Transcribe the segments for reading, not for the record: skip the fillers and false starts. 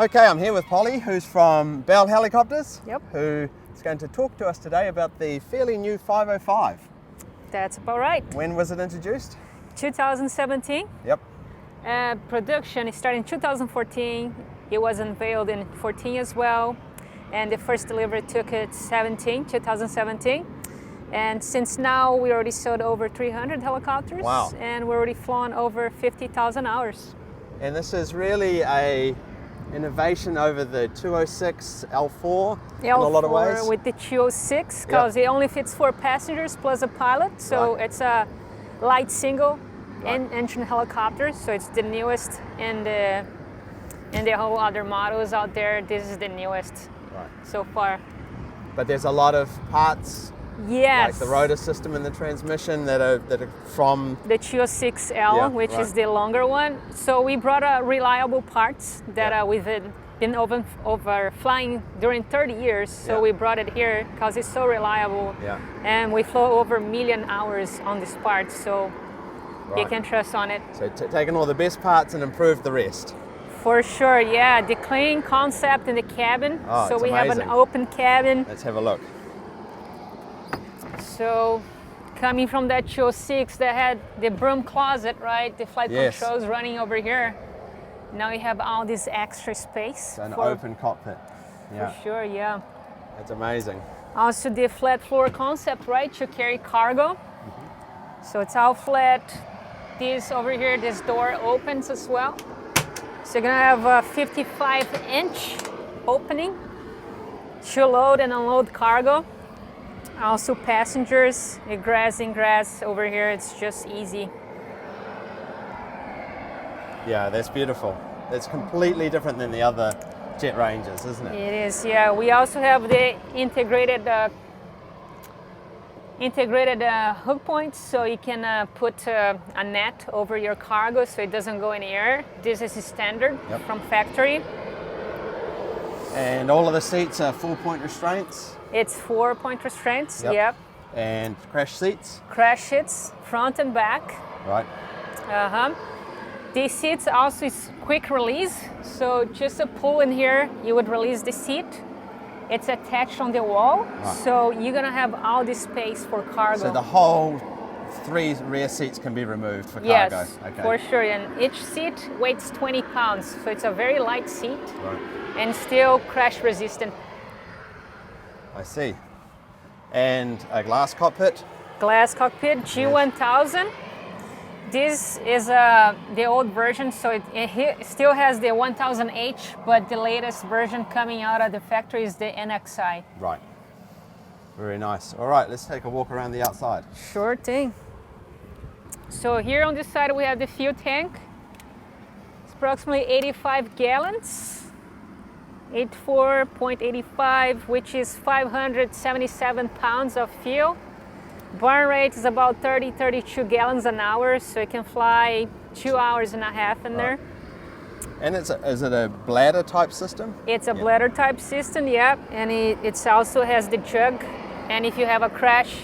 Okay, I'm here with Polly, who's from Bell Helicopters. Yep. Who is going to talk to us today about the fairly new 505. That's about right. When was it introduced? 2017. Yep. Production started in 2014. It was unveiled in 14 as well. And the first delivery took it 2017. And since now, we already sold over 300 helicopters. Wow. And we're already flown over 50,000 hours. And this is really a innovation over the 206 L4 in a lot of ways. With the 206, because it only fits 4 passengers plus a pilot. So it's a light single engine helicopter. So it's the newest in the whole other models out there. This is the newest so far. But there's a lot of parts, like the rotor system and the transmission that are from the 206L, which is the longer one. So we brought reliable parts that we've been over flying during 30 years. So we brought it here because it's so reliable. And we flew over 1 million hours on this part, so you can trust on it. So taking all the best parts and improved the rest. For sure, yeah. The clean concept in the cabin. Oh, so we amazing. have an open cabin. Let's have a look. So coming from that 206 that had the broom closet, right? The flight controls running over here. Now you have all this extra space. So an open cockpit. For sure, yeah. That's amazing. Also the flat floor concept, right? To carry cargo. So it's all flat. This over here, this door opens as well. So you're gonna have a 55-inch opening to load and unload cargo. Also passengers, egress, ingress over here, it's just easy. Yeah, that's beautiful. That's completely different than the other Jetrangers, isn't it? It is, yeah. We also have the integrated hook points, so you can put a net over your cargo so it doesn't go in the air. This is standard from factory. And all of the seats are 4-point restraints? It's 4-point restraints, yep. And crash seats? Crash seats, front and back. Right. These seats also is quick release, so just a pull in here, you would release the seat. It's attached on the wall, so you're gonna have all this space for cargo. So the whole 3 rear seats can be removed for cargo? Yes, for sure, and each seat weighs 20 pounds, so it's a very light seat and still crash resistant. I see. And a glass cockpit? Glass cockpit, G1000. This is the old version, so it still has the 1000H, but the latest version coming out of the factory is the NXI. Right. Very nice. All right, let's take a walk around the outside. Sure thing. So here on this side we have the fuel tank. It's approximately 85 gallons. 84.85, which is 577 pounds of fuel. Burn rate is about 32 gallons an hour, so you can fly 2.5 hours in there. And is it a bladder type system? It's a bladder type system, and it also has the jug. And if you have a crash,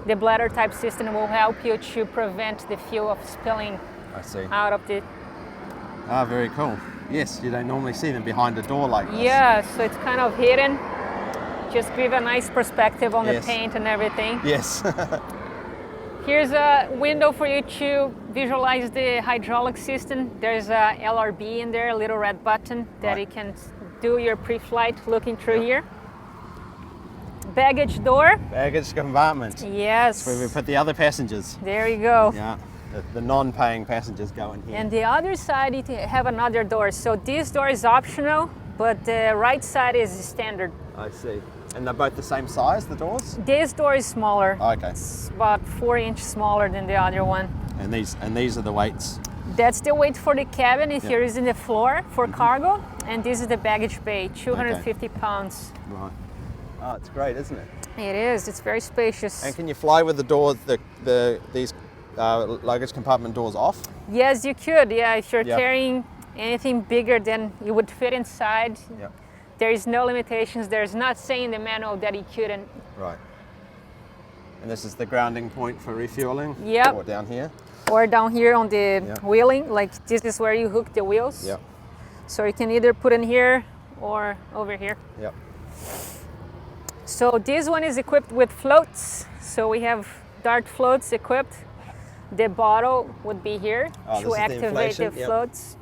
the bladder type system will help you to prevent the fuel of spilling out of the... Ah, very cool. Yes, you don't normally see them behind a door like this. Yeah, so it's kind of hidden. Just give a nice perspective on the paint and everything. Yes. Here's a window for you to visualize the hydraulic system. There's a LRB in there, a little red button that you can do your pre-flight looking through here. Baggage door. Baggage compartment. Yes. That's where we put the other passengers. There you go. Yeah. The non-paying passengers go in here. And the other side, you have another door. So this door is optional, but the right side is standard. I see. And they're both the same size, the doors? This door is smaller. Okay. It's about 4 inches smaller than the other one. And these are the weights? That's the weight for the cabin if you're using the floor for cargo. And this is the baggage bay, 250 pounds. Right. Oh, it's great, isn't it? It is. It's very spacious. And can you fly with the doors, these luggage compartment doors off? Yes, you could. Yeah, if you're carrying anything bigger than you would fit inside. There is no limitations. There's not saying in the manual that you couldn't. Right. And this is the grounding point for refueling? Yep. Or down here? Or down here on the wheeling, like this is where you hook the wheels. Yep. So you can either put in here or over here. Yep. So this one is equipped with floats. So we have dart floats equipped. The bottle would be here to activate the floats.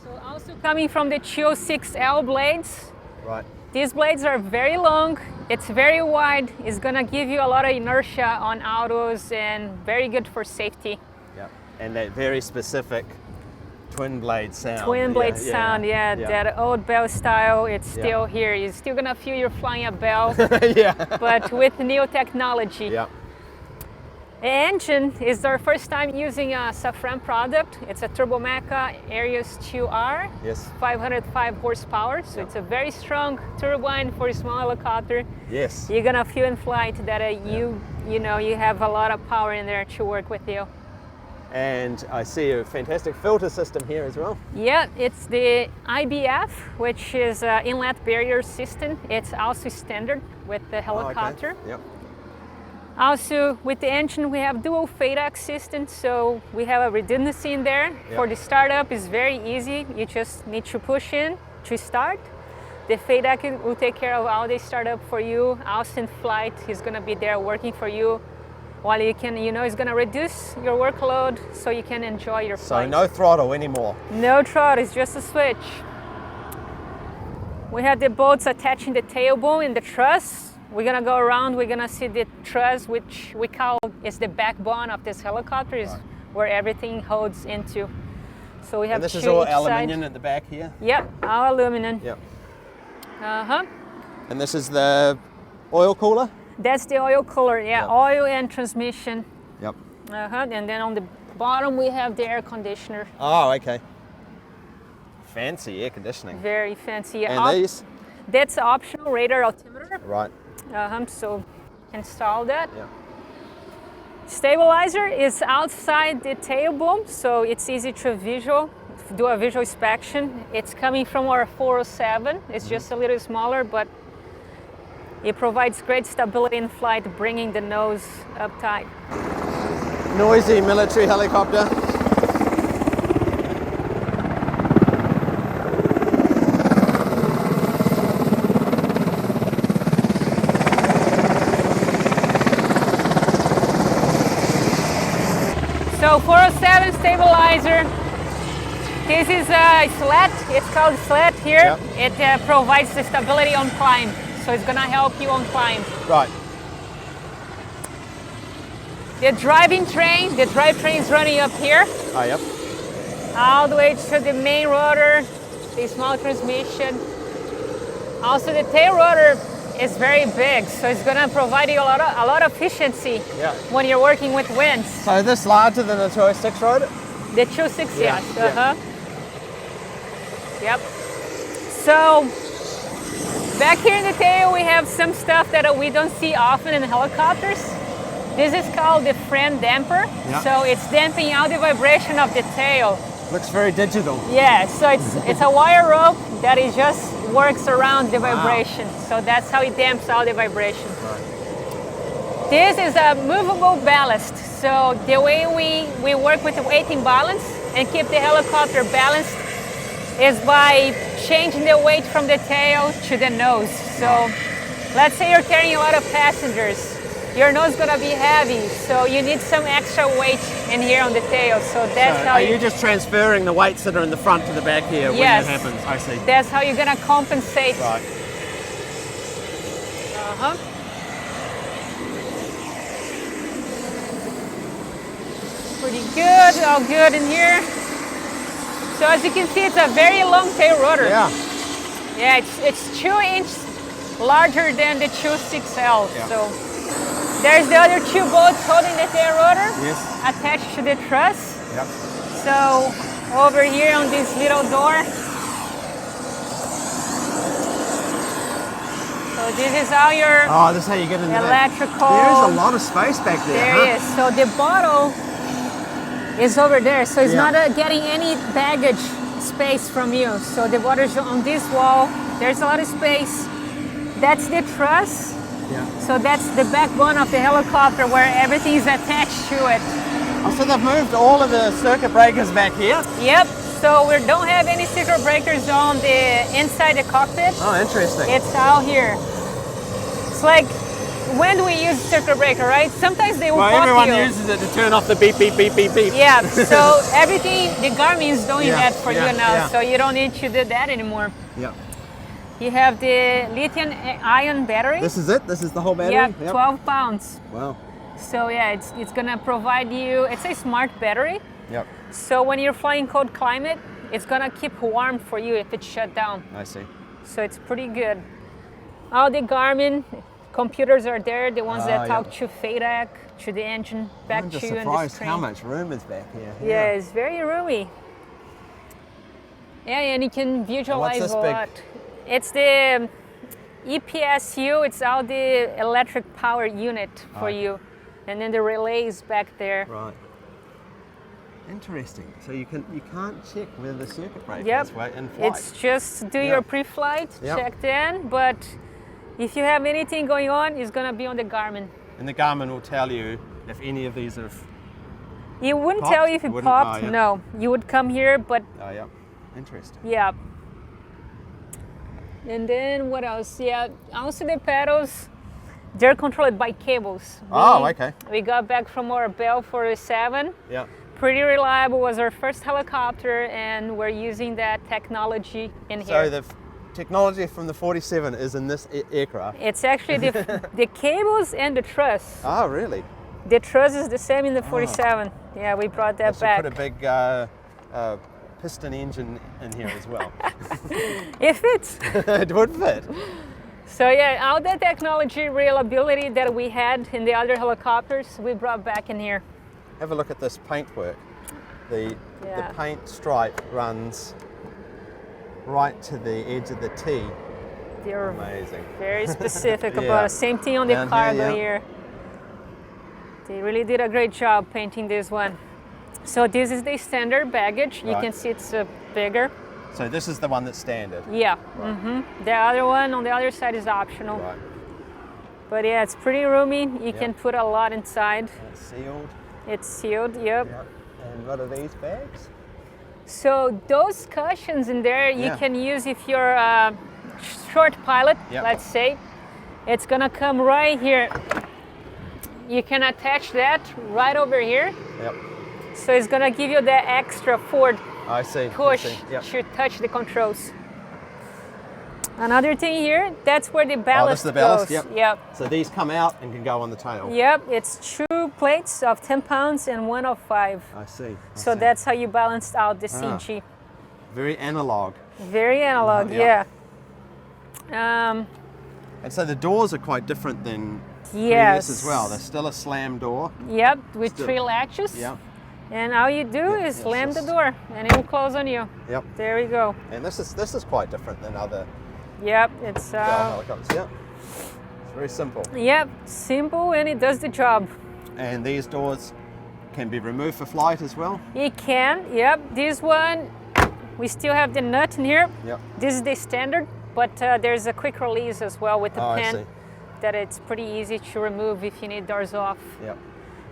So also coming from the 206L blades. Right. These blades are very long, it's very wide, it's gonna give you a lot of inertia on autos and very good for safety. Yeah, and that very specific twin blade sound. Twin blade sound, that old Bell style, it's still here. You're still gonna feel you're flying a Bell, but with new technology. Yeah. The engine is our first time using a Safran product. It's a Turbomeca Arius 2R, 505 horsepower, so it's a very strong turbine for a small helicopter. Yes. You're gonna feel in flight that you have a lot of power in there to work with you. And I see a fantastic filter system here as well. Yeah, it's the IBF, which is an inlet barrier system. It's also standard with the helicopter. Oh, okay. Yep. Also, with the engine, we have dual FADEC system, so we have a redundancy in there. For the startup, it's very easy. You just need to push in to start. The FADEC will take care of all the startup for you. Also in flight, he's gonna be there working for you. While you can, it's gonna reduce your workload so you can enjoy your flight. So no throttle anymore? No throttle, it's just a switch. We have the bolts attaching the tailbone and the truss. We're gonna go around, we're gonna see the truss, which we call is the backbone of this helicopter, is where everything holds into. So we have and this is all aluminium at the back here? Yep, all aluminum. Yep. And this is the oil cooler? That's the oil cooler, oil and transmission. Yep. And then on the bottom we have the air conditioner. Oh, okay. Fancy air conditioning. Very fancy. And these? That's optional radar altimeter. Right. So install that. Yeah. Stabilizer is outside the tailbone, so it's easy to do a visual inspection. It's coming from our 407. It's just a little smaller, but it provides great stability in flight, bringing the nose up tight. Noisy military helicopter. So 407 stabilizer. This is a slat. It's called slat here. Yep. It provides the stability on climb. So it's gonna help you on climb. Right. The drivetrain is running up here. Oh, yep. All the way to the main rotor, the small transmission. Also the tail rotor is very big, so it's gonna provide you a lot of efficiency when you're working with winds. So is this larger than the 206 rotor? The 206, yes. Yep. So back here in the tail, we have some stuff that we don't see often in helicopters. This is called the frame damper. Yeah. So it's damping out the vibration of the tail. Looks very digital. Yeah, so it's a wire rope that it just works around the vibration. So that's how it damps out the vibration. Right. This is a movable ballast. So the way we work with the weight imbalance and keep the helicopter balanced is by changing the weight from the tail to the nose. So let's say you're carrying a lot of passengers. Your nose is gonna be heavy, so you need some extra weight in here on the tail. So that's how you're just transferring the weights that are in the front to the back here when that happens. I see. That's how you're gonna compensate. Right. Pretty good, all good in here. So as you can see, it's a very long tail rotor. Yeah. Yeah, it's 2 inches larger than the 206L. Yeah. So there's the other 2 bolts holding the tail rotor attached to the truss. Yep. So over here on this little door. So this is all your this is how you get into electrical. There's a lot of space back there. There is. So the bottle is over there. So it's not getting any baggage space from you. So the water's on this wall. There's a lot of space. That's the truss. Yeah. So that's the backbone of the helicopter where everything is attached to it. Oh, so they've moved all of the circuit breakers back here? Yep. So we don't have any circuit breakers on the inside the cockpit. Oh, interesting. It's out here. It's like, when do we use circuit breaker, right? Sometimes they will pop everyone you. uses it to turn off the beep, beep, beep, beep, beep. Yeah, so everything, the Garmin's doing that for you now, yeah. so you don't need to do that anymore. Yeah. You have the lithium-ion battery. This is it? This is the whole battery? Yeah, Yep. 12 pounds. Wow. So yeah, it's gonna provide you, it's a smart battery. Yep. So when you're flying cold climate, it's gonna keep warm for you if it's shut down. I see. So it's pretty good. All the Garmin computers are there, the ones that talk to FADEC, to the engine, back I'm just to you and the surprised screen. how much room is back here. Yeah, it's very roomy. Yeah, and you can visualize this a big? lot. It's the EPSU, it's all the electric power unit for you. And then the relays back there. Right. Interesting. So you can't check whether the circuit breaker Yep. is in flight. It's just do your pre-flight, check in, but if you have anything going on, it's gonna be on the Garmin. And the Garmin will tell you if any of these have. It wouldn't Popped? tell you if it Wouldn't? popped, Oh, yeah. no. You would come here, but Oh yeah. Interesting. yeah. And then what else? Yeah, also the pedals, they're controlled by cables. Okay. We got back from our Bell 47. Yeah. Pretty reliable, was our first helicopter, and we're using that technology in So here. the technology from the 47 is in this aircraft. It's actually the cables and the truss. Oh, really? The truss is the same in the 47. Yeah, we brought that They should back. put a big piston engine in here as well. It fits. It would fit. So yeah, all the technology reliability that we had in the other helicopters, we brought back in here. Have a look at this paintwork. The paint stripe runs right to the edge of the T. They're Amazing. very specific about it. Same thing on the Down cargo here, here. They really did a great job painting this one. So this is the standard baggage. You can see it's bigger. So this is the one that's standard. Yeah. The other one on the other side is optional. Right. But yeah, it's pretty roomy. You can put a lot inside. It's sealed. It's sealed, yep. And what are these bags? So those cushions in there you can use if you're a short pilot, let's say. It's gonna come right here. You can attach that right over here. Yep. So it's gonna give you that extra forward push to touch the controls. Another thing here, that's where the ballast this is the ballast? goes. Yep. So these come out and can go on the tail. Yep, it's 2 plates of 10 pounds and one of 5. I see. So that's how you balance out the CG. Very analog. Very analog, yeah. And so the doors are quite different than previous as well. They're still a slam door. Yep, with 3 latches. Yep. And all you do is slam the door and it will close on you. Yep. There we go. And this is quite different than other Yep, it's helicopters. Yep. It's very simple. Yep, simple, and it does the job. And these doors can be removed for flight as well? It can, yep. This one, we still have the nut in here. Yep. This is the standard, but there's a quick release as well with the pin that it's pretty easy to remove if you need doors off. Yep.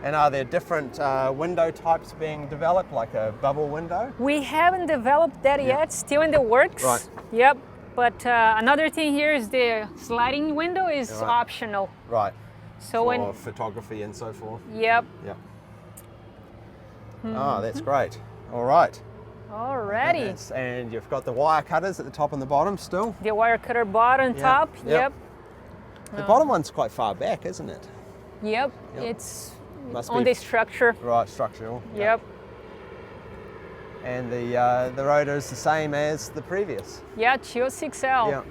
And are there different window types being developed, like a bubble window? We haven't developed that yet, still in the works. Right. Yep. But another thing here is the sliding window is optional. Right. So for photography and so forth. Yep. Yep. Oh, that's great. All right. Alrighty. And you've got the wire cutters at the top and the bottom still. The wire cutter bottom, top. Yep. The bottom one's quite far back, isn't it? Yep. It's Must on be the structure. Right, structural. Yep. And the rotor is the same as the previous. Yeah, 206L. Yeah.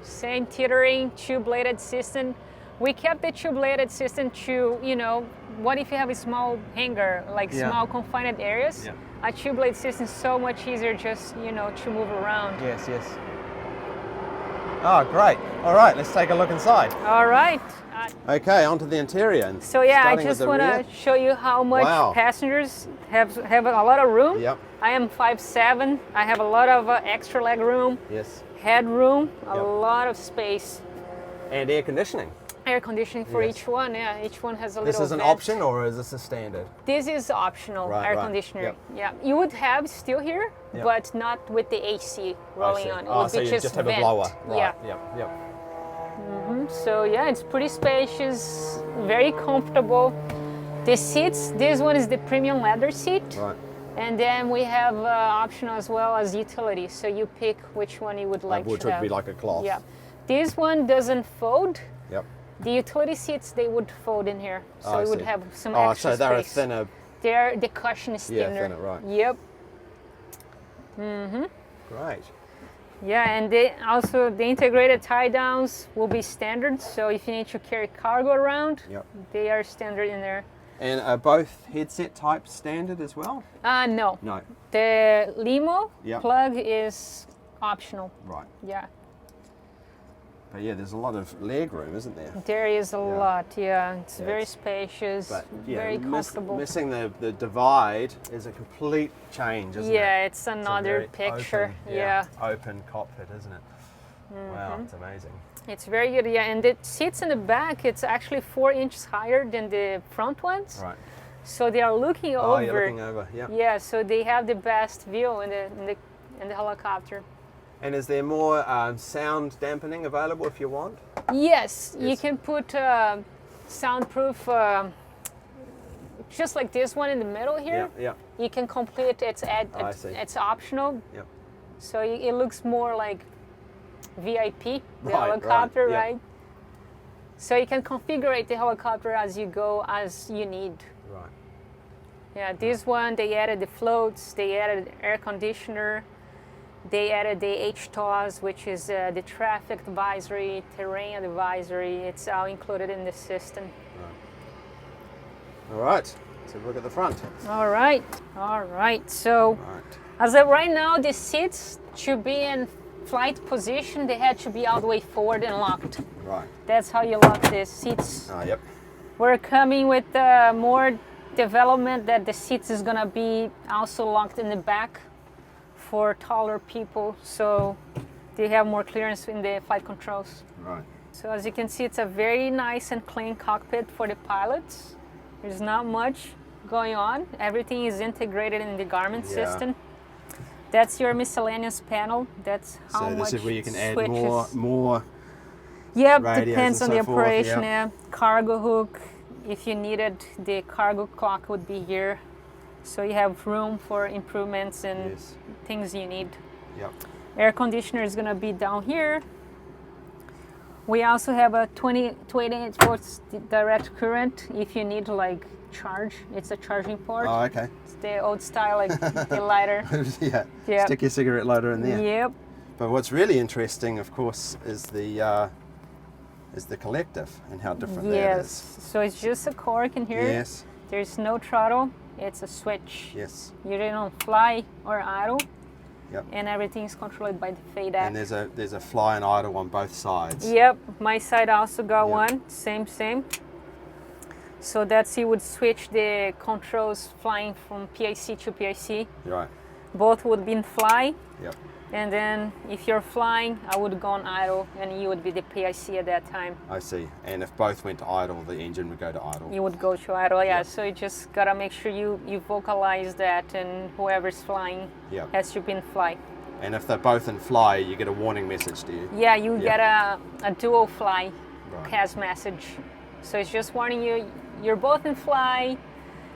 Same tethering, 2-bladed system. We kept the 2-bladed system to, you know, what if you have a small hangar, like small confined areas? Yeah. A 2-blade system is so much easier just, you know, to move around. Yes, yes. Oh, great. All right, let's take a look inside. All right. Okay, onto the interior. So yeah, I Starting just with the want rear. to show you how much passengers have a lot of room. Yep. I am 5'7". I have a lot of extra leg room. Yes. Headroom, a lot of space. And air conditioning. air conditioning for Yes. each one. Yeah, each one has a This little is an vent. option, or is this a standard? This is optional Right, air right. conditioner. Yep. Yeah, you would have still here, Yep. but not with the AC I rolling see. on. It Oh, would so be you just just have vent. a blower. Right. Yeah. Yep. Yep. So yeah, it's pretty spacious, very comfortable. The seats. This one is the premium leather seat. Right. And then we have optional as well as utility. So you pick which one you would like Which to would have. be like a cloth. Yeah. This one doesn't fold. Yep. The utility seats, they would fold in here. So I you would see. have some Oh, extra so they're a space. thinner. The cushion is Yeah, thinner. thinner, right. Yep. Great. Yeah, and also the integrated tie downs will be standard. So if you need to carry cargo around, Yep. they are standard in there. And are both headset types standard as well? No. No. The limo Yep. plug is optional. Right. Yeah. But yeah, there's a lot of leg room, isn't there? There is a lot, yeah. It's Yeah, very it's- spacious, But yeah, very comfortable. missing the divide is a complete change, isn't it? Yeah, it's It's a another very picture. open, Yeah. Open cockpit, isn't it? Wow, it's amazing. It's very good, yeah. And the seats in the back, it's actually 4 inches higher than the front ones. Right. So they are looking Oh, over. you're looking over. Yeah. Yeah, so they have the best view in the helicopter. And is there more sound dampening available if you want? Yes, you Yes. can put soundproof, just like this one in the middle here. Yeah. You can complete I see. it's optional. Yep. So it looks more like VIP, the Right, helicopter, right, yeah. right? So you can configure the helicopter as you go, as you need. Right. Yeah, this one, they added the floats, they added air conditioner, they added the HTOS, which is the traffic advisory, terrain advisory. It's all included in the system. All right. So look at the front. All right. So Right. as of right now, the seats should be in flight position. They had to be all the way forward and locked. Right. That's how you lock the seats. Yep. We're coming with more development that the seats is gonna be also locked in the back for taller people, so they have more clearance in the flight controls. Right. So as you can see, it's a very nice and clean cockpit for the pilots. There's not much going on. Everything is integrated in the Garmin Yeah. system. That's your miscellaneous panel. That's how So much this is where you can add switches. more. Yep, radios depends and on the so forth, operation. yeah. Yeah. Cargo hook, if you needed, the cargo clock would be here. So you have room for improvements and Yes. things you need. Yep. Air conditioner is gonna be down here. We also have a 28 volts direct current if you need to like charge. It's a charging port. Oh, okay. It's the old style, like the lighter. Yeah. Yep. Stick your cigarette lighter in there. Yep. But what's really interesting, of course, is the collective and how different that Yes. is. So it's just a cork in here. Yes. There's no throttle. It's a switch. Yes. You don't fly or idle. Yep. And everything is controlled by the FADEC. And there's a fly and idle on both sides. Yep, my side also got Yep. one, same. So that's you would switch the controls flying from PIC to PIC. Right. Both would be in fly, Yep. and then if you're flying, I would go on idle, and you would be the PIC at that time. I see. And if both went to idle, the engine would go to idle. You would go to idle, yeah. Yep. So you just gotta make sure you vocalize that, and whoever's flying Yep. has to be in fly. And if they're both in fly, you get a warning message, do you? Yeah, you Yep. get a dual fly Right. CAS message. So it's just warning you, you're both in fly,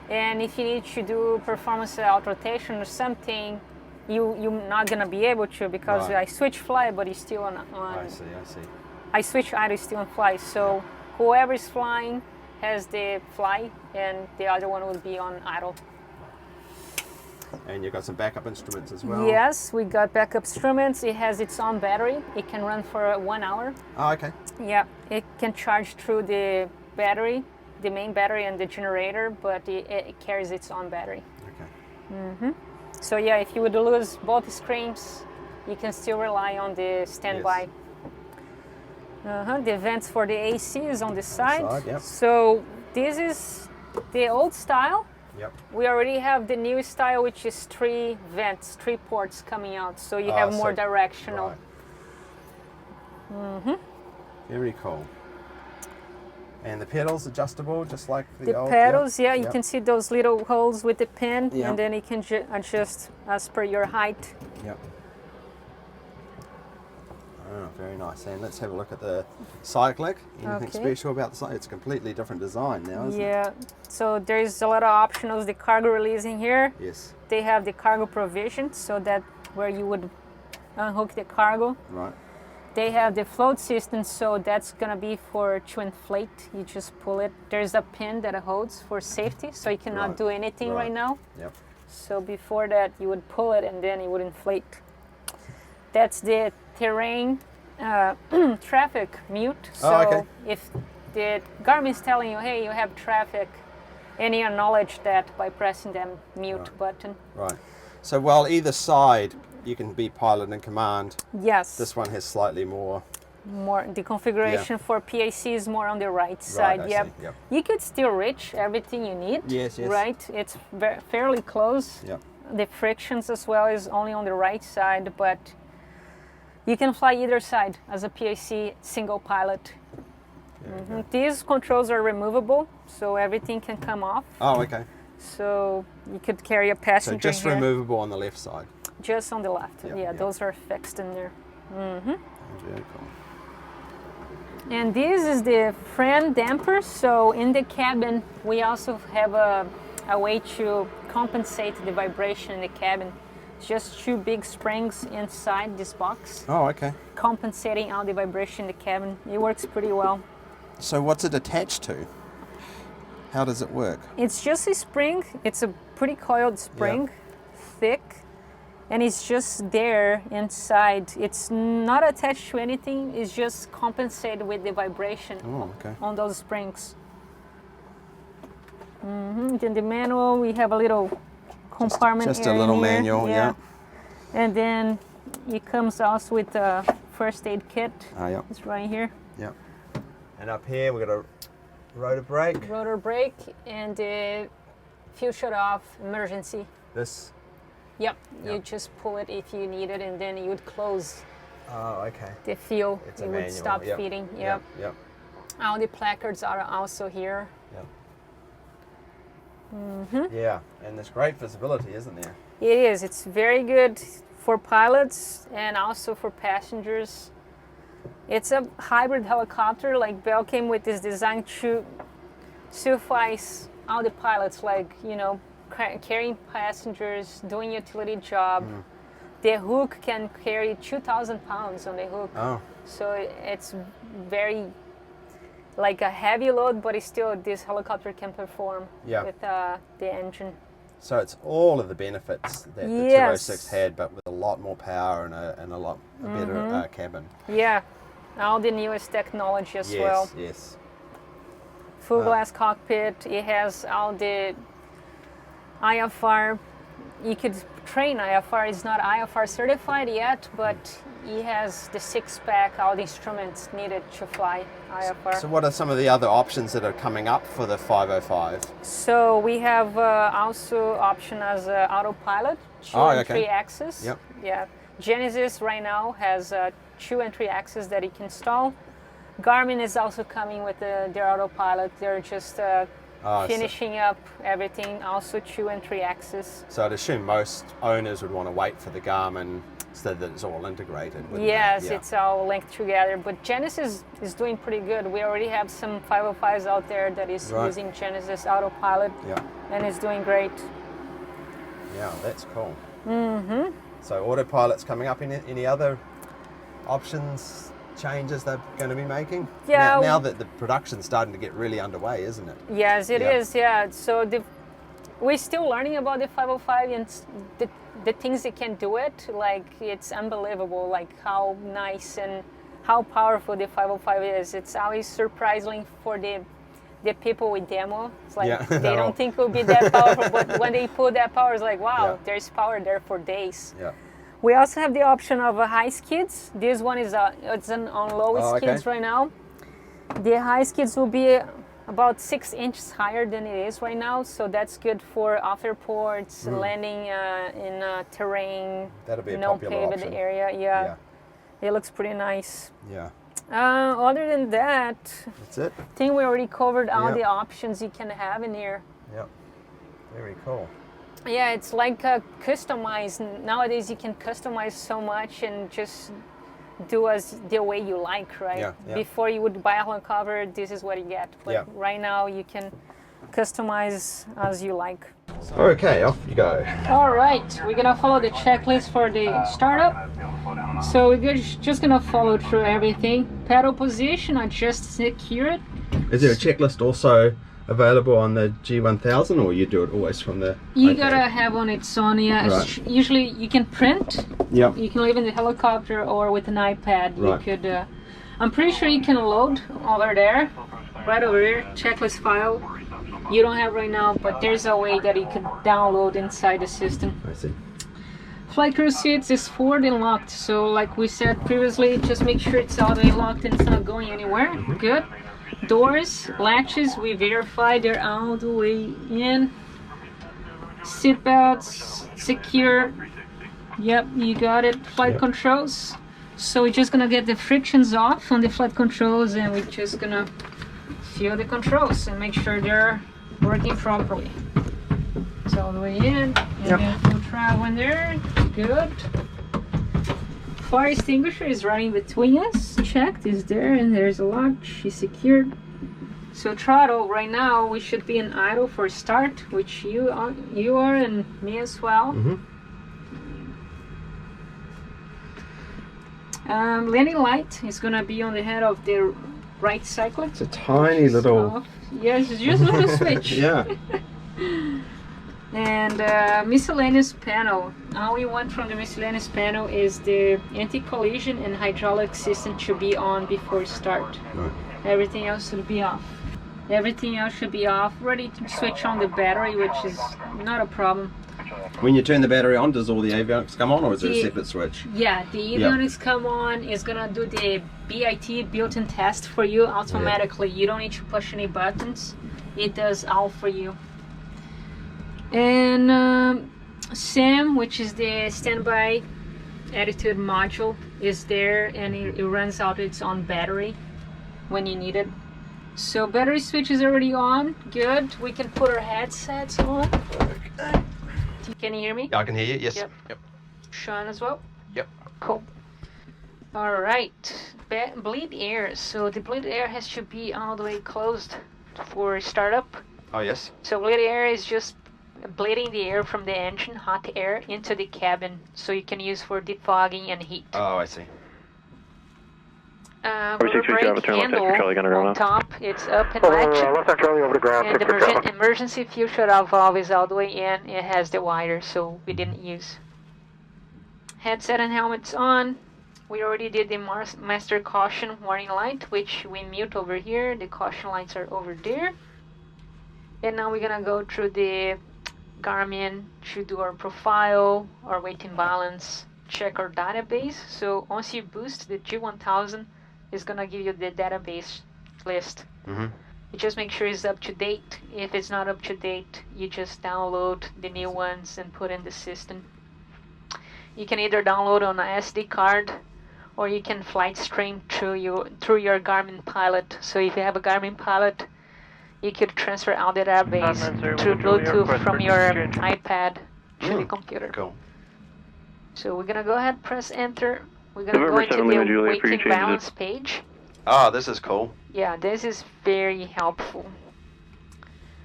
and if you need to do performance autorotation or something, you're not gonna be able to because Right. I switch fly, but it's still on. I see. I switch idle, still on fly. So whoever is flying has the fly, and the other one will be on idle. And you've got some backup instruments as well. Yes, we got backup instruments. It has its own battery. It can run for 1 hour. Oh, okay. Yeah, it can charge through the battery, the main battery and the generator, but it carries its own battery. Okay. So yeah, if you would lose both screens, you can still rely on the standby. The vents for the AC is on the side. yep. So this is the old style. Yep. We already have the new style, which is 3 vents, 3 ports coming out. So you have more so- directional. Right. Very cool. And the pedals adjustable, just like the old. pedals, yeah, you can see those little holes with the pin, Yep. and then you can adjust as per your height. Yep. Oh, very nice. And let's have a look at the cyclic. Anything Okay. special about the cyclic? It's a completely different design now, isn't it? Yeah, so there's a lot of optionals. The cargo releasing here, Yes. they have the cargo provision, so that where you would unhook the cargo. Right. They have the float system, so that's gonna be for to inflate. You just pull it. There's a pin that it holds for safety, so you cannot Right. do anything right now. Yep. So before that, you would pull it and then it would inflate. That's the terrain traffic mute. So okay. if the Garmin is telling you, hey, you have traffic, and you acknowledge that by pressing the mute button. Right. So while either side you can be pilot and command, Yes. this one has slightly more. The configuration for PAC is more on the right side. I Yep. see. Yep. You could still reach everything you need. Yes, yes. Right. It's fairly close. Yep. The frictions as well is only on the right side, but you can fly either side as a PAC single pilot. There we go. These controls are removable, so everything can come off. Oh, okay. So you could carry a So passenger just here. removable on the left side. Just on the left. Yep, Yeah, yep. those are fixed in there. Very cool. And this is the fan damper. So in the cabin, we also have a way to compensate the vibration in the cabin. It's just two big springs inside this box, Oh, okay. compensating all the vibration in the cabin. It works pretty well. So what's it attached to? How does it work? It's just a spring. It's a pretty coiled spring, thick, and it's just there inside. It's not attached to anything. It's just compensated with the vibration Oh, okay. on those springs. Then the manual, we have a little compartment Just a area little here. manual, yeah. And then it comes also with a first aid kit. Ah, yeah. It's right here. Yeah. And up here we've got a rotor brake. Rotor brake and the fuel shut off emergency. This. Yep, you Yep. just pull it if you need it, and then you would close Oh, okay. the fuel. It's a It would manual. stop Yep. feeding. Yep. Yep. Yep. All the placards are also here. Yep. Yeah, and there's great visibility, isn't there? It is. It's very good for pilots and also for passengers. It's a hybrid helicopter. Like Bell came with this design to suffice all the pilots, like, you know, carrying passengers, doing utility job. The hook can carry 2,000 pounds on the hook. Oh, So it's very like a heavy load, but it's still this helicopter can perform Yeah. with the engine. so it's all of the benefits that the Yes. 206 had, but with a lot more power and a lot better cabin. Yeah, all the newest technology as Yes, well. yes. Full glass cockpit. It has all the IFR. You could train IFR. It's not IFR certified yet, but it has the 6-pack, all the instruments needed to fly IFR. So what are some of the other options that are coming up for the 505? So we have also option as autopilot, 2 Oh, and okay. 3 axis. Yep. Yeah. Genesis right now has 2 and 3 axis that you can install. Garmin is also coming with their autopilot. They're just finishing up everything, also 2 and 3 axis. So I'd assume most owners would want to wait for the Garmin so that it's all integrated. wouldn't they? Yes, Yeah. it's all linked together. But Genesis is doing pretty good. We already have some 505s out there that is Right. using Genesis autopilot, Yeah. and it's doing great. Yeah, that's cool. Mm-hmm. So autopilot's coming up. Any other options, changes they're going to be making? Yeah. Now that the production's starting to get really underway, isn't it? Yes, it Yeah. is. Yeah. So we're still learning about the 505 and the things that can do it. Like, it's unbelievable, like how nice and how powerful the 505 is. It's always surprising for the people with demo. It's like Yeah. they don't think it will be that powerful, but when they put that power, it's like, wow, Yeah. there's power there for days. Yeah. We also have the option of high skids. This one is it's on lowest Oh, okay. skids right now. The high skids will be about 6 inches higher than it is right now, so that's good for off airports, landing in terrain, That'll be a no popular paved option. area. Yeah, it looks pretty nice. Yeah. Other than that, That's it. I think we already covered all Yeah. the options you can have in here. Yep. Very cool. Yeah, it's like customize. Nowadays you can customize so much and just do as the way you like, right? Yeah, yeah. Before you would buy a hard cover, this is what you get. But Yeah. right now you can customize as you like. Okay, off you go. All right, we're gonna follow the checklist for the startup. So we're just gonna follow through everything. Pedal position, adjust secure it. Is there a checklist also available on the G1000, or you do it always from the You iPad? gotta have on its own, yeah. Right. Usually you can print. Yep. You can leave in the helicopter or with an iPad. Right. You could. I'm pretty sure you can load over there, right over here, checklist file. You don't have right now, but there's a way that you can download inside the system. I see. Flight crew seats is forward and locked. So like we said previously, just make sure it's all the way locked and it's not going anywhere. Good. Doors, latches, we verified they're all the way in. Seat belts, secure. Yep, you got it. Flight Yep. controls. So we're just gonna get the frictions off on the flight controls, and we're just gonna feel the controls and make sure they're working properly. It's all the way in. Yep. And no travel in there. Good. Fire extinguisher is running between us. Checked, is there, and there's a lock. She's secured. So throttle right now we should be in idle for start, which you are, and me as well. Landing light is gonna be on the head of the right cycler. It's a tiny little. Yes, it's just a little switch. Yeah. And miscellaneous panel. All we want from the miscellaneous panel is the anti-collision and hydraulic system to be on before start. Right. Everything else should be off. Everything else should be off. Ready to switch on the battery, which is not a problem. When you turn the battery on, does all the avionics come on, or is there a The- separate switch? Yeah, the avionics come on. It's gonna do the BIT built-in test for you automatically. You don't need to push any buttons. It does all for you. And SAM, which is the standby attitude module, is there, and it runs out its own battery when you need it. So battery switch is already on. Good. We can put our headsets on. Can you hear me? I can hear you. Yes. Yep. Yep. Sean as well? Yep. Cool. All right. Bleed air. So the bleed air has to be all the way closed for startup. Oh yes. So bleed air is just bleeding the air from the engine, hot air, into the cabin, so you can use for defogging and heat. Oh, I see. Rubber brake handle on top, it's up and latched. And the emergency fuel shut-off valve is all the way in. It has the wire, so we didn't use. Headset and helmets on. We already did the master caution warning light, which we mute over here. The caution lights are over there. And now we're gonna go through the Garmin to do our profile, our weight and balance, check our database. So once you boost, the G1000 is gonna give you the database list. You just make sure it's up to date. If it's not up to date, you just download the new ones and put in the system. You can either download on an SD card, or you can flight stream through your Garmin Pilot. So if you have a Garmin Pilot, you could transfer out the database through Bluetooth from your iPad to the computer. Cool. So we're gonna go ahead and press enter. We're gonna go into the weight and balance page. Ah, this is cool. Yeah, this is very helpful.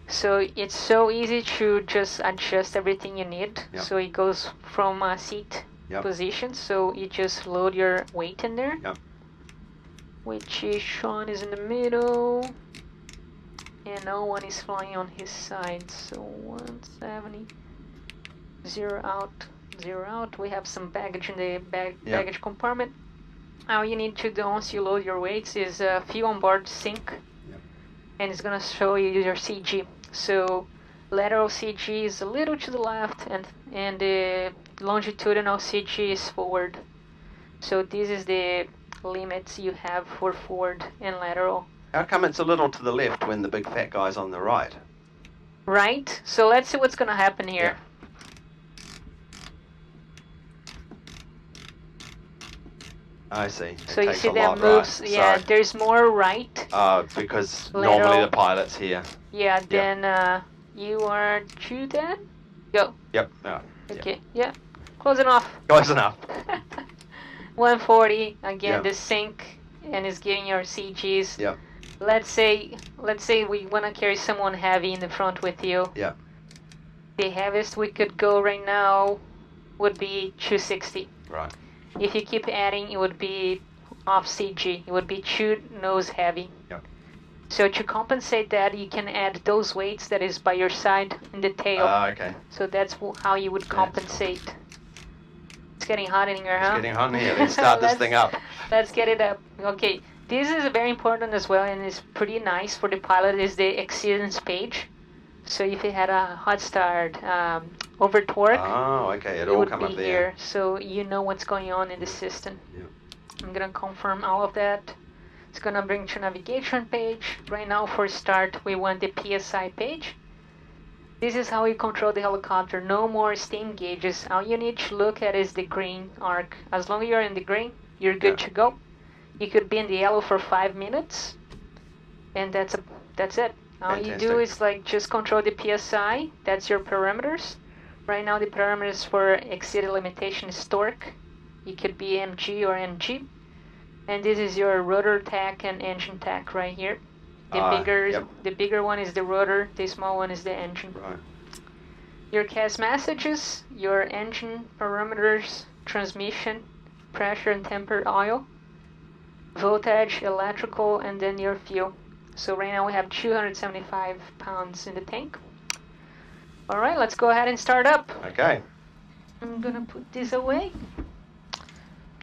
So it's so easy to just adjust everything you need. Yep. So it goes from seat position. So you just load your weight in there. Yep. Which is Sean is in the middle. And no one is flying on his side. So 170. 0 out. 0 out. We have some baggage in the baggage compartment. All you need to do once you load your weights is fuel on board sync. And it's gonna show you your CG. So lateral CG is a little to the left, and the longitudinal CG is forward. So this is the limits you have for forward and lateral. How come it's a little to the left when the big fat guy's on the right? Right. So let's see what's gonna happen here. I see. So It you takes see a that lot, moves, right? yeah, So, there's more right. because Lateral. normally the pilot's here. Yeah, Yep. then you are 210? Go. Yep. Yeah. Okay, yeah. Close enough. Close enough. 140, again, Yep. the sync, and is giving your CGs. Yep. Let's say we want to carry someone heavy in the front with you. Yep. The heaviest we could go right now would be 260. Right. If you keep adding, it would be off CG. It would be 2 nose heavy. Yep. So to compensate that, you can add those weights that is by your side in the tail. Okay. So that's how you would compensate. It's getting hot in here, huh? It's getting hot in here. Let's start this thing up. Let's get it up. Okay. This is very important as well, and it's pretty nice for the pilot, is the exceedance page. So if you had a hot start, over torque, oh, okay, it all would come be up there. here, so you know what's going on in the system. Yep. I'm gonna confirm all of that. It's gonna bring to navigation page. Right now, for start, we want the PSI page. This is how you control the helicopter. No more steam gauges. All you need to look at is the green arc. As long as you're in the green, you're good to go. You could be in the yellow for 5 minutes, and that's it. All you do is like just control the PSI. That's your parameters. Right now the parameters for exceeded limitation is torque. It could be MG or NG. And this is your rotor tach and engine tach right here. The bigger one is the rotor, the small one is the engine. Right. Your CAS messages, your engine parameters, transmission, pressure and tempered oil, voltage, electrical, and then your fuel. So right now we have 275 pounds in the tank. All right, let's go ahead and start up. Okay. I'm gonna put this away.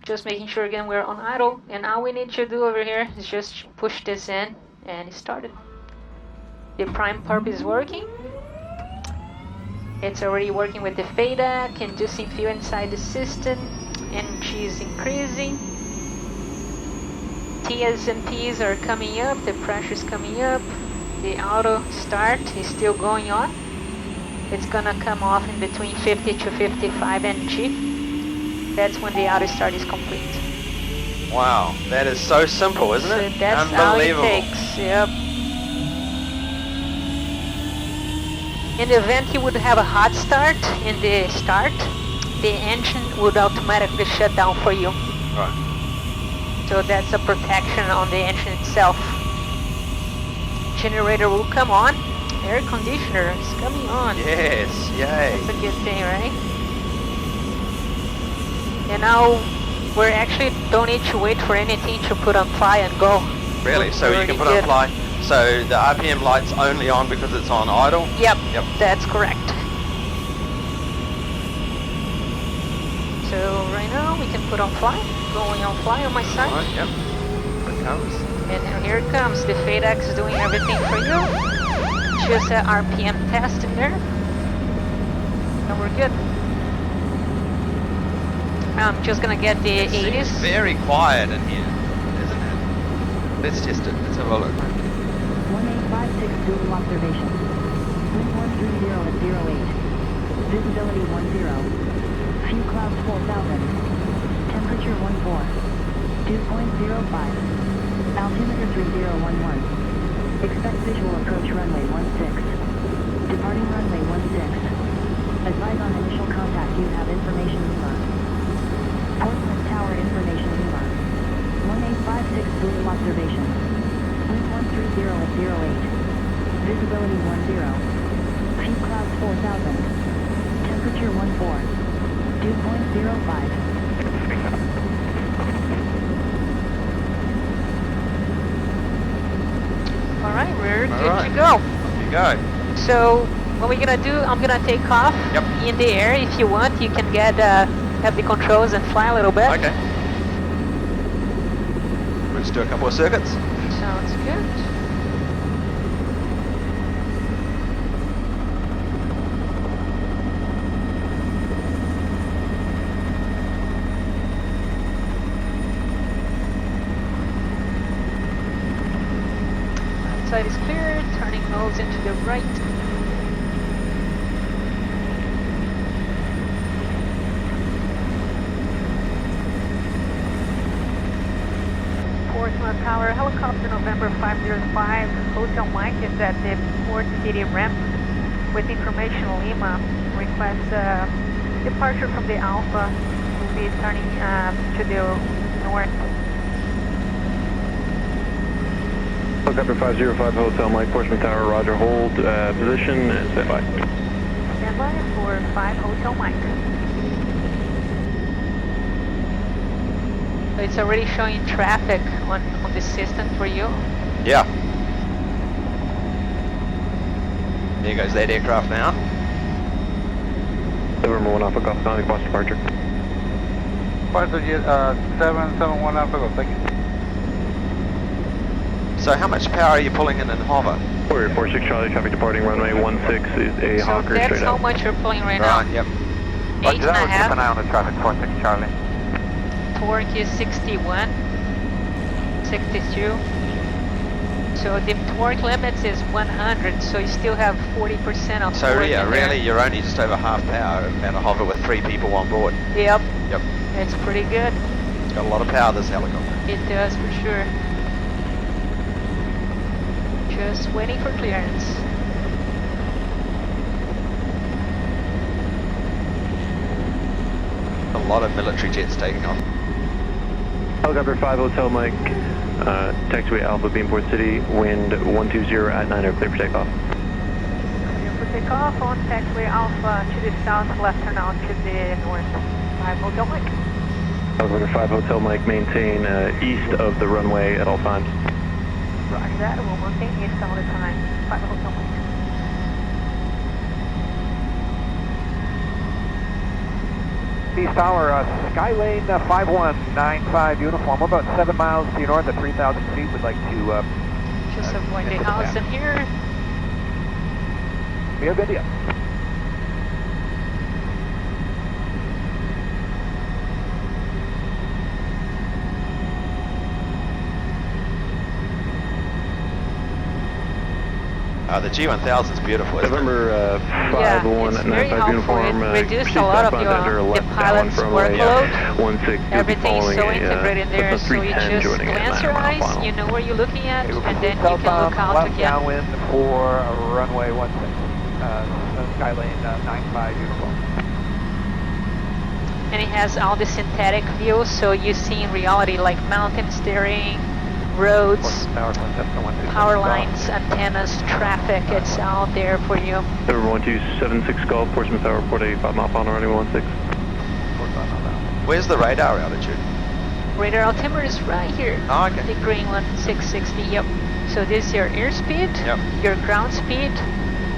Just making sure again we're on idle, and all we need to do over here is just push this in, and it started. The prime pump is working. It's already working with the FADEC, inducing fuel inside the system. Energy is increasing. T's and P's are coming up, the pressure is coming up. The auto start is still going on. It's gonna come off in between 50 to 55 NG. That's when the auto start is complete. Wow, that is so simple, isn't it? So that's all it takes, yep. In the event you would have a hot start in the start, the engine would automatically shut down for you. Right. So that's a protection on the engine itself. Generator will come on. Air conditioner is coming on. Yes, yay. That's a good thing, right? And now we actually don't need to wait for anything to put on fly and go. Really? So you can put on fly. So the RPM light's only on because it's on idle? Yep. That's correct. So right now we can put on fly. Going on fly on my side. Right, yep. Here it comes. And here it comes. The FADEC is doing everything for you. Just an RPM test in there. And we're good. I'm just gonna get the 80s. It's very quiet in here, isn't it? Let's test it. Let's have a look. 1856 dual observation. Wind 130 at 08. Visibility 10. Few clouds 4000. Temperature 14. 2.05. Altimeter 3011. Expect visual approach runway 16. Departing runway 16. Advise on initial contact. You have information Lima. Portsmouth Tower information Lima. 1856 dual observation. Wind 130 at 08. Visibility 10. Few clouds 4000. Temperature 14. 2.05. All right, we're good to go. There you go. So what we're gonna do, I'm gonna take off in the air. If you want, you can get have the controls and fly a little bit. Okay. Let's do a couple of circuits. Sounds good. Side is clear, turning nose into the right. Tower, helicopter November 505, Hotel Mike is at the Port City ramp with information Lima. Request departure from the Alpha. Will be turning to the north. Helicopter 505 Hotel Mike, Portsmouth Tower, roger, hold position and stand by. Stand by for 5 Hotel Mike. So it's already showing traffic on the system for you. Yeah. There goes that aircraft now. November 1 Alpha, Golf County, Boston departure. 771 Alpha, go, thank you. So how much power are you pulling in hover? Warrior 46 Charlie, traffic departing runway 16 is a So Hawker that's straight how out. much you're pulling right now. Right, yep. 8.5. Keep an eye on the traffic, 46 Charlie. Torque is 61, 62. So the torque limits is 100, so you still have 40% of So torque yeah, in there. really you're only just over half power at a hover with 3 people on board. Yep, Yep. it's pretty good. It's got a lot of power, this helicopter. It does for sure. Just waiting for clearance. A lot of military jets taking off. Helicopter 5 Hotel Mike, taxiway Alpha, Beamport City, wind 120 at 9, clear for takeoff. Clear for takeoff on taxiway Alpha to the south, left turn out to the north. 5 Hotel Mike. Helicopter 5 Hotel Mike, maintain east of the runway at all times. Roger that, we'll maintain east all the time. 5 Hotel Mike. East Tower, Skylane 5195 uniform. We're about 7 miles to your north at 3,000 feet. We'd like to... Just avoid the enter house path. in here. We have video. The G1000 is beautiful, isn't it? November Yeah, 51 it's at very 95 helpful. uniform. It reduced proceed a lot of southbound, enter the left down pilot's from workload. 16. Everything's so following integrated there, a so you 310 just joining at glance 9 your mile eyes, final. you know where you're looking at, Okay, we'll and then proceed you can look southbound, out left again. downwind for runway 16. Skylane 95 uniform. And it has all the synthetic views, so you see in reality like mountain steering, roads, Portsmouth Tower, 1712. power lines, antennas, traffic, it's all there for you. November 1276 Golf, Portsmouth Tower, report a 5 mile final runway 16. Where's the radar altitude? Radar altimeter is right here. Oh, okay. The green one, 660, yep. So this is your airspeed, Yep. your ground speed,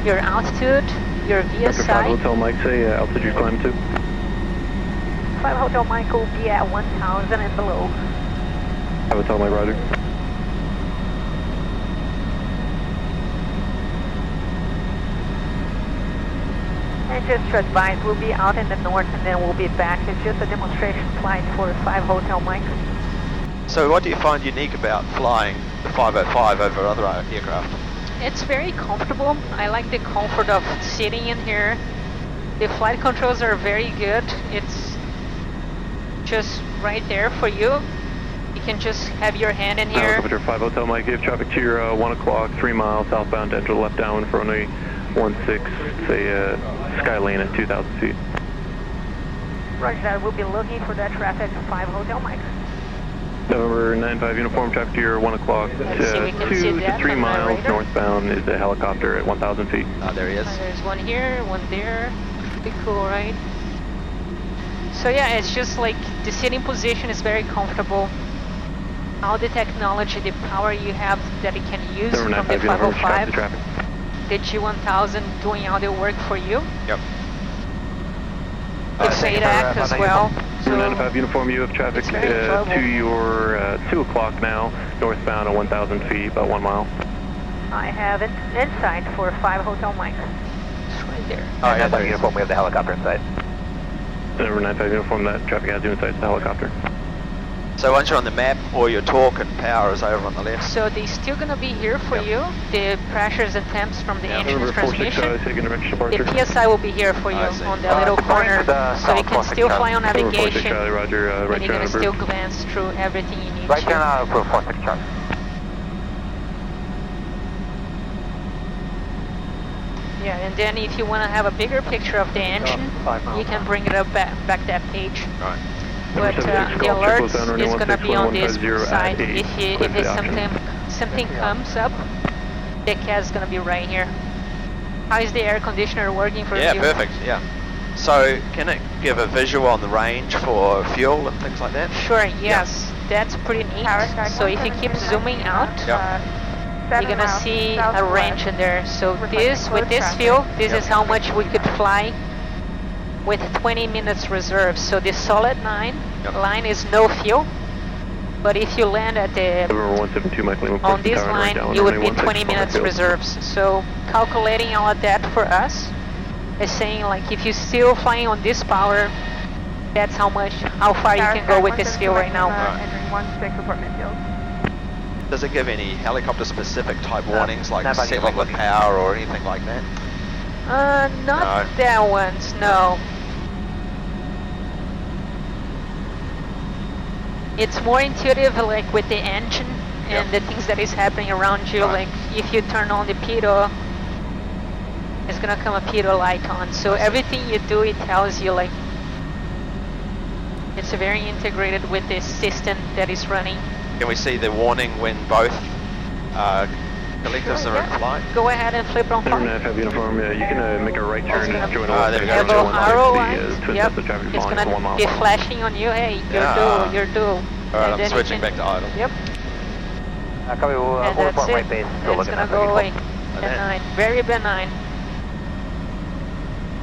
your altitude, your Helicopter 5 VSI. Hotel Mike, say altitude climb 2. 5 Hotel Mike will be at 1,000 and below. 5 Hotel Mike, roger. And just to advise, we'll be out in the north and then we'll be back. It's just a demonstration flight for 5 Hotel Mike. So what do you find unique about flying the 505 over other aircraft? It's very comfortable. I like the comfort of sitting in here. The flight controls are very good. It's just right there for you. You can just have your hand in here. Helicopter 5 Hotel Mike, you have traffic to your 1 o'clock, 3 miles southbound, enter left downwind for runway 16, say Skylane at 2,000 feet. Roger that, we'll be looking for that traffic 5 Hotel Mike. November 95 uniform, traffic to your 1 o'clock, Let's see if we can see 2 to that 3 on the miles radar. northbound is a helicopter at 1,000 feet. Oh, there he is. There's one here, one there. Pretty cool, right? So yeah, it's just like the sitting position is very comfortable. All the technology, the power you have that it can use November from the 95 uniform, traffic 505. to traffic. The G1000 doing all the work for you. Yep. The Fade Act as well. November 95 uniform, you have traffic it's very enjoyable. to your 2 o'clock now, northbound at 1,000 feet, about 1 mile. I have it inside for 5 Hotel Mike. It's right there. Oh, yeah, there he is. uniform, we have the helicopter inside. November 95 uniform, that traffic has you inside the helicopter. So once you're on the map, all your torque and power is over on the left. So they're still gonna be here for Yep. you. The pressures and temps from the engine November 46, transmission. taking direction The departure. PSI will be here for you I see. on the little corner, so you can still fly on November 46, navigation, Charlie, roger, right and you're gonna ground still approved. glance through everything you need Right to. turn auto for 46 Charlie. Yeah, and then if you want to have a bigger picture of the engine, you can bring it up back that page. Right. But the alerts is going to be on this side. If it's something comes up, the CAS is going to be right here. How is the air conditioner working for you? Yeah, perfect, yeah. So, can it give a visual on the range for fuel and things like that? Sure, yes. That's pretty neat. So if you keep zooming out, you're going to see a range in there. So with this fuel, this is how much we could fly with 20 minutes reserve. So the solid line is no fuel. But if you land at the on this line, you would be 20 minutes reserves. So calculating all of that for us is saying like if you're still flying on this power, that's how far you can go with this fuel right now. Does it give any helicopter specific type warnings like settling with power or anything like that? Not that ones, no. It's more intuitive like with the engine and the things that is happening around you. Like if you turn on the pitot, it's gonna come a pitot light on. So everything you do, it tells you like, it's very integrated with the system that is running. Can we see the warning when both collectives are in flight? Go ahead and flip on flight. Uniform, you can make a right turn. there we go. Yeah, the arrow lines, yep, it's going to be flashing on you, hey, you're due. Alright, I'm switching back to idle. Yep. Copy, And hold that's point it, right base. it's going to go away. Benign, very benign.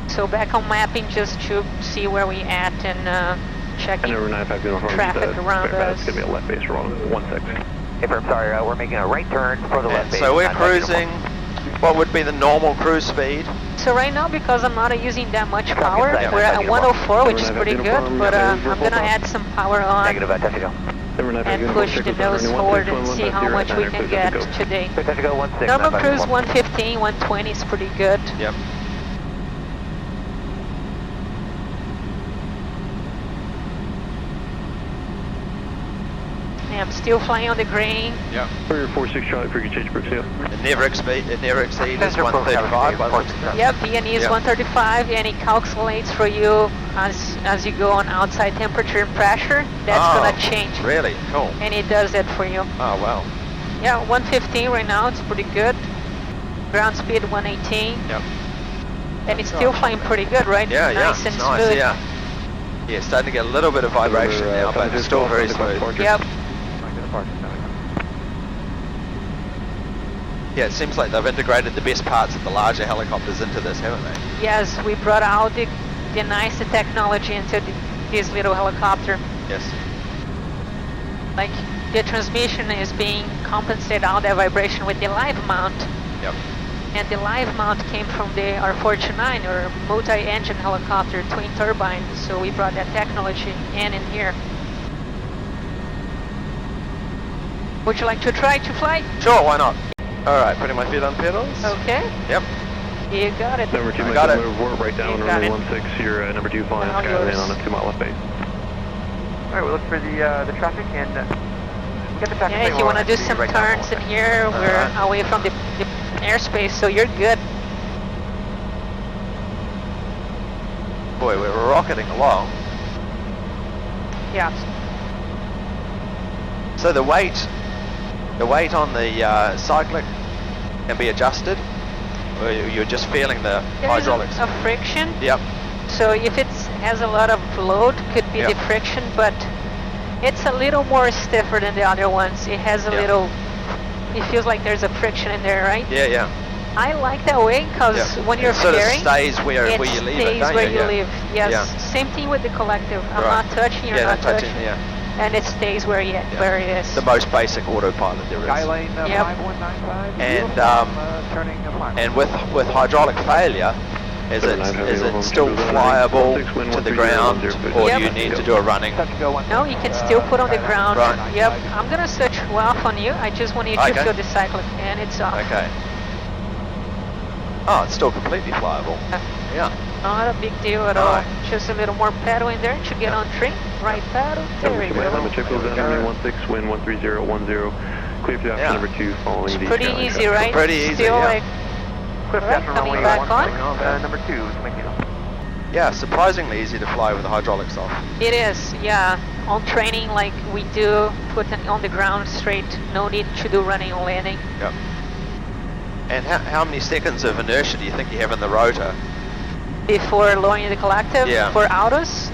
So back on mapping just to see where we at and checking traffic around us. It's going to be a left base wrong, 16. Hey, I'm sorry, we're making a right turn for the left base. So we're cruising, what would be the normal cruise speed? So right now, because I'm not using that much power, we're at 104, which is pretty good, but I'm going to add some power on Negative, touch and push the nose forward and see how much we can get today. Normal cruise 115, 120 is pretty good. Yep. I'm still flying on the grain. Yep. For 46 Charlie, for you change Brookfield. It never exceeds 135. Yep, PNE is 135, and it calculates for you as you go on outside temperature and pressure. That's gonna change. Really? Cool. And it does that for you. Oh, wow. Yeah, 115 right now, it's pretty good. Ground speed 118. Yep. And it's still flying pretty good, right? Yeah, nice and nice, smooth. yeah. Yeah, starting to get a little bit of vibration now, but it's still very smooth. Yep. Yeah, it seems like they've integrated the best parts of the larger helicopters into this, haven't they? Yes, we brought out the nice technology into this little helicopter. Yes. Like the transmission is being compensated out that vibration with the live mount. Yep. And the live mount came from the R429 or multi-engine helicopter, twin turbine. So we brought that technology in here. Would you like to try to fly? Sure, why not? Alright, putting my feet on pedals. Okay. Yep. You got it. Number 2, I got it. Right down, runway 16, you're number 2 flying Skyline on a 2-mile left base. Alright, we'll look for the traffic and get the traffic. Yeah, if you want to do some turns in here, we're away from the airspace, so you're good. Boy, we're rocketing along. Yeah. So the weight on the cyclic can be adjusted, or you're just feeling the hydraulics? There's a friction. Yep. So if it has a lot of load, could be the friction, but it's a little more stiffer than the other ones. It has a little, it feels like there's a friction in there, right? Yeah, yeah. I like that way because when you're sort fairing, of stays where you leave it, stays don't where you? you live. Yes. Yeah. Same thing with the collective. I'm not touching, you're not touching. And it stays where it is. The most basic autopilot there is. Skylane 5195. And with hydraulic failure, is it still flyable to the ground, or do you need to do a running? No, you can still put on the ground. Right. Yep. I'm gonna switch off on you. I just want you to feel the cyclic, and it's off. Okay. Oh, it's still completely flyable. Yeah. Not a big deal at all. Just a little more pedal in there to get on train. Right pedal. There we go. Check those out, runway 16, wind 13010. Clear for option number 2 following It's the pretty Skyline easy, traffic. right? Pretty easy, Still yeah. like, right, coming back on. Number 2, Yeah, surprisingly easy to fly with the hydraulics off. It is, yeah. On training, like we do, put it on the ground straight. No need to do running or landing. Yep. And how many seconds of inertia do you think you have in the rotor? Before lowering the collective Yeah. for autos,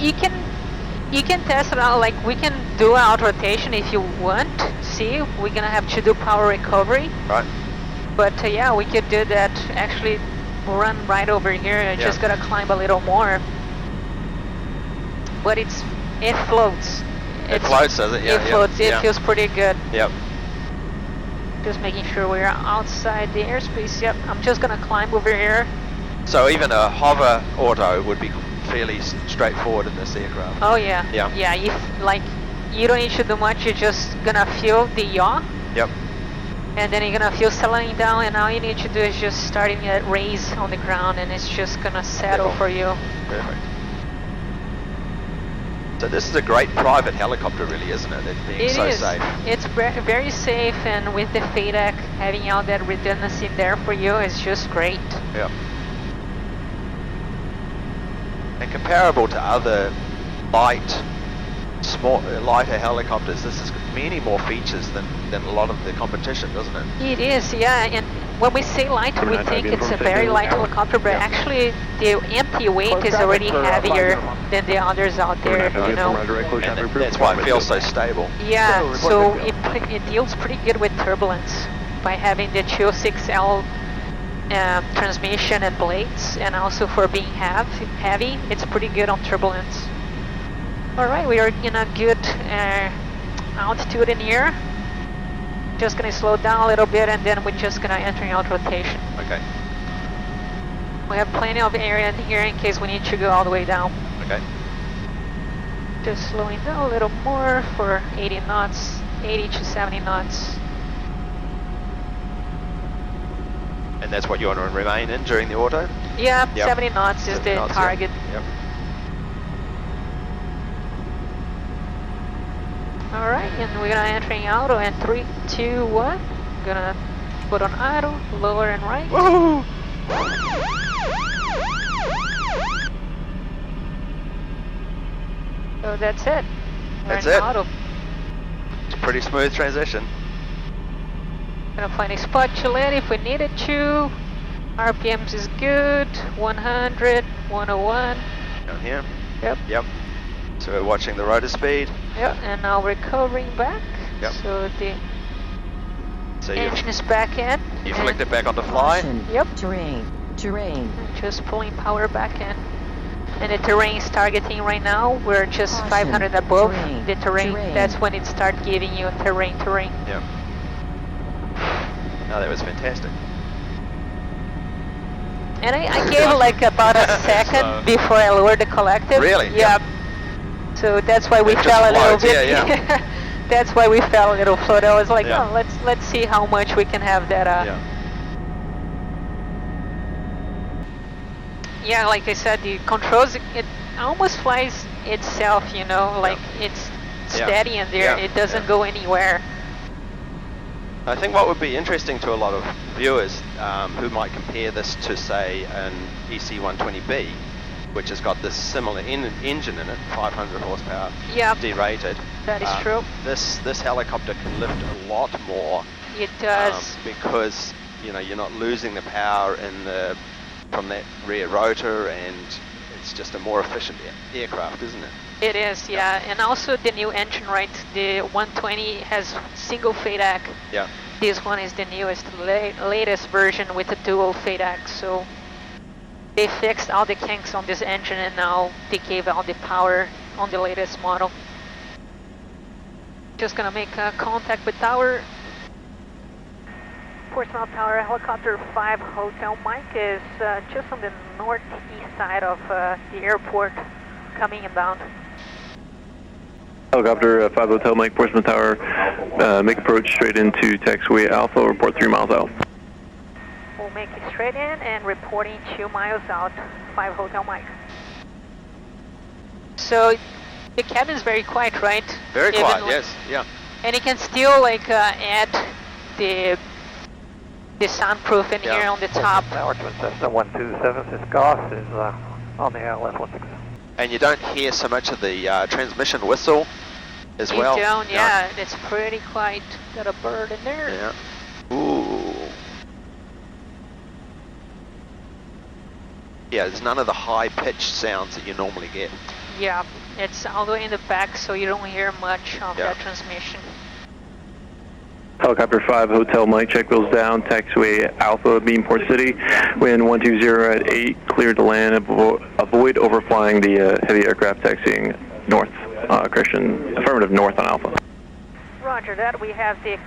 you can test it out. Like we can do auto rotation if you want. See, we're gonna have to do power recovery. Right. But yeah, we could do that. Actually, run right over here. I just gotta climb a little more. But it floats. It floats, does it? Yeah. It floats. It yeah. feels pretty good. Yep. Just making sure we're outside the airspace. Yep. I'm just gonna climb over here. So even a hover auto would be fairly straightforward in this aircraft. Oh yeah. Yeah. Yeah. If like you don't need to do much, you're just gonna feel the yaw. Yep. And then you're gonna feel settling down, and all you need to do is just starting at raise on the ground, and it's just gonna settle for you. Perfect. So this is a great private helicopter, really, isn't it? It being so safe. It's very safe, and with the FADEC having all that redundancy there for you is just great. Yeah. And comparable to other lighter helicopters, this has many more features than a lot of the competition, doesn't it? It is, yeah. And when we say light, we think it's a very light helicopter, but actually the empty weight is already heavier than the others out there, you know. And that's why it feels so stable. Yeah, so it deals pretty good with turbulence by having the 206L transmission and blades, and also for being heavy, it's pretty good on turbulence. Alright, we are in a good altitude in here. Just gonna slow down a little bit, and then we're just gonna enter auto rotation. Okay. We have plenty of area in here in case we need to go all the way down. Okay. Just slowing down a little more for 80 knots, 80 to 70 knots. And that's what you want to remain in during the auto? Yeah, Yep. 70 knots is 70 the knots, target. Yep. Alright, and we're gonna entering auto in 3, 2, 1. Gonna put on auto, lower and right. Woohoo! So that's it. We're That's in it. auto. It's a pretty smooth transition. Gonna find a spot to land if we needed to. RPMs is good. 100, 101. Down here. Yep. Yep. So we're watching the rotor speed. Yep, and now recovering back. Yep. So the So engine is back in. you and flicked it back onto fly. Yep. Terrain. Just pulling power back in. And the terrain is targeting right now. We're just Caution. 500 above Terrain. the terrain. Terrain. That's when it starts giving you terrain. Yep. No, that was fantastic. And I gave like about a second So- before I lowered the collective. Really? Yep. So that's why we It fell a just little floats, bit. yeah. That's why we fell a little float. I was like, Yeah. oh, let's see how much we can have that. Yeah. Yeah, like I said, the controls, it almost flies itself, you know, like it's steady in there. Yeah. It doesn't go anywhere. I think what would be interesting to a lot of viewers who might compare this to, say, an EC120B, which has got this similar engine in it, 500 horsepower, Yep, derated. that is true. This helicopter can lift a lot more It does. because you're not losing the power from that rear rotor, and it's just a more efficient aircraft, isn't it? It is, yeah. And also the new engine, right? The 120 has single FADEC. Yeah. This one is the newest, latest version with a dual FADEC. So they fixed all the kinks on this engine, and now they gave all the power on the latest model. Just gonna make contact with tower. Portsmouth Tower, helicopter 5 Hotel Mike is just on the northeast side of the airport, coming inbound. Helicopter 5 Hotel Mike, Portsmouth Tower, make approach straight into taxiway Alpha, report 3 miles out. We'll make it straight in and reporting 2 miles out, 5 Hotel Mike. So the cabin is very quiet, right? Very Even quiet, like- yes, yeah. And you can still like add the soundproof in Yeah. here on the top. Tower Twin Cessna 127, Goss is on the LS-16. And you don't hear so much of the transmission whistle as You well. don't, yeah, it's pretty quiet. Got a bird in there. Yeah. Ooh. Yeah, there's none of the high-pitched sounds that you normally get. Yeah, it's all the way in the back, so you don't hear much of Yeah. that transmission. Helicopter 5, Hotel Mike, check wheels down, taxiway Alpha, Beamport City, wind 120 at 8, clear to land, avoid overflying the heavy aircraft taxiing north, Christian, affirmative north on Alpha. Roger that. We have the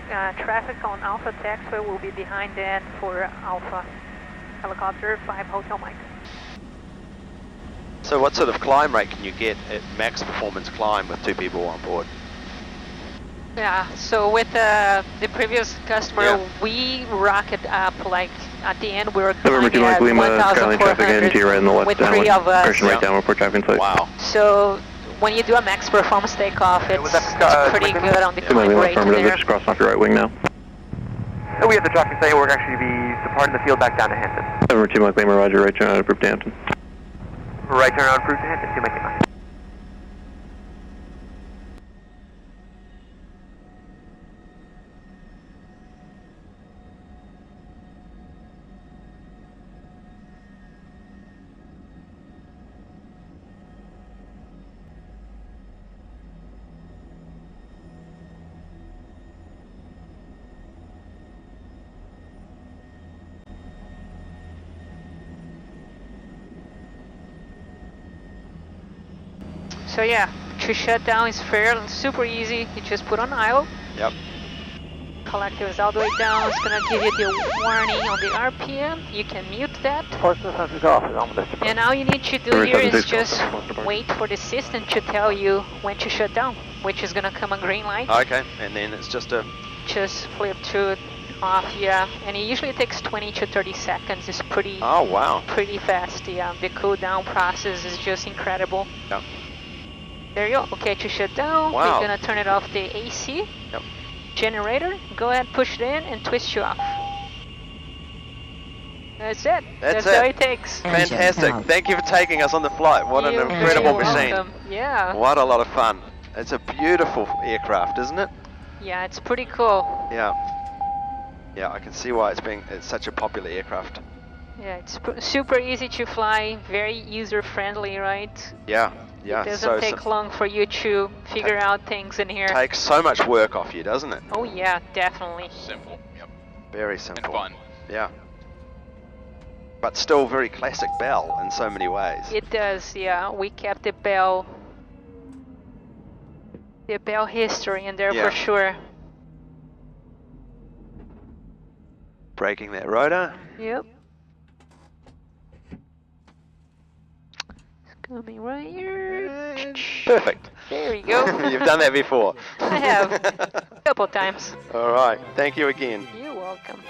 traffic on Alpha taxiway will be behind then for Alpha. Helicopter 5 Hotel Mike. So what sort of climb rate can you get at max performance climb with 2 people on board? Yeah, so with the previous customer, Yeah. we rocket up, like at the end we were November 2 climbing Mike at Lima, Skyline traffic in to your right on the left with downwind. 3 of us. Christian right Yeah. downwind for traffic in sight. Wow. So when you do a max performance takeoff, it's pretty good on the 2 Mike climb Lima, rate affirmative, there. just crossing off your right wing now. So we have the traffic saying we're actually be departing the field back down to Hampton. November 2 Mike Lima, roger, right turn out approved to Hampton. Right turn on approved to Hampton, 2 Mike Lima. So yeah, to shut down is fairly super easy. You just put on idle. Yep. Collective is all the way down. It's gonna give you the warning on the RPM. You can mute that. Portsmouth has off is on this. And all you need to do Number here is 76, just wait for the system to tell you when to shut down, which is gonna come on green light. Okay, and then it's just a... Just flip to off, yeah. And it usually takes 20 to 30 seconds. It's pretty Oh, wow. pretty fast, yeah. The cool down process is just incredible. Yep. There you go. Okay, to shut down, Wow. we're gonna turn it off the AC. Yep. Generator, go ahead, push it in and twist you off. That's it. That's all it. it takes. Fantastic. Thank you for taking us on the flight. What an You're incredible very machine. welcome. Yeah. What a lot of fun. It's a beautiful aircraft, isn't it? Yeah, it's pretty cool. Yeah. Yeah, I can see why it's such a popular aircraft. Yeah, it's super easy to fly, very user-friendly, right? Yeah, yeah. It doesn't take long for you to figure out things in here. Takes so much work off you, doesn't it? Oh yeah, definitely. Simple, yep. Very simple. And fun. Yeah. But still very classic Bell in so many ways. It does, yeah. We kept the Bell history in there Yeah. for sure. Breaking that rotor. Yep. It's coming right here. Perfect. There we go. You've done that before. I have. A couple times. All right. Thank you again. You're welcome.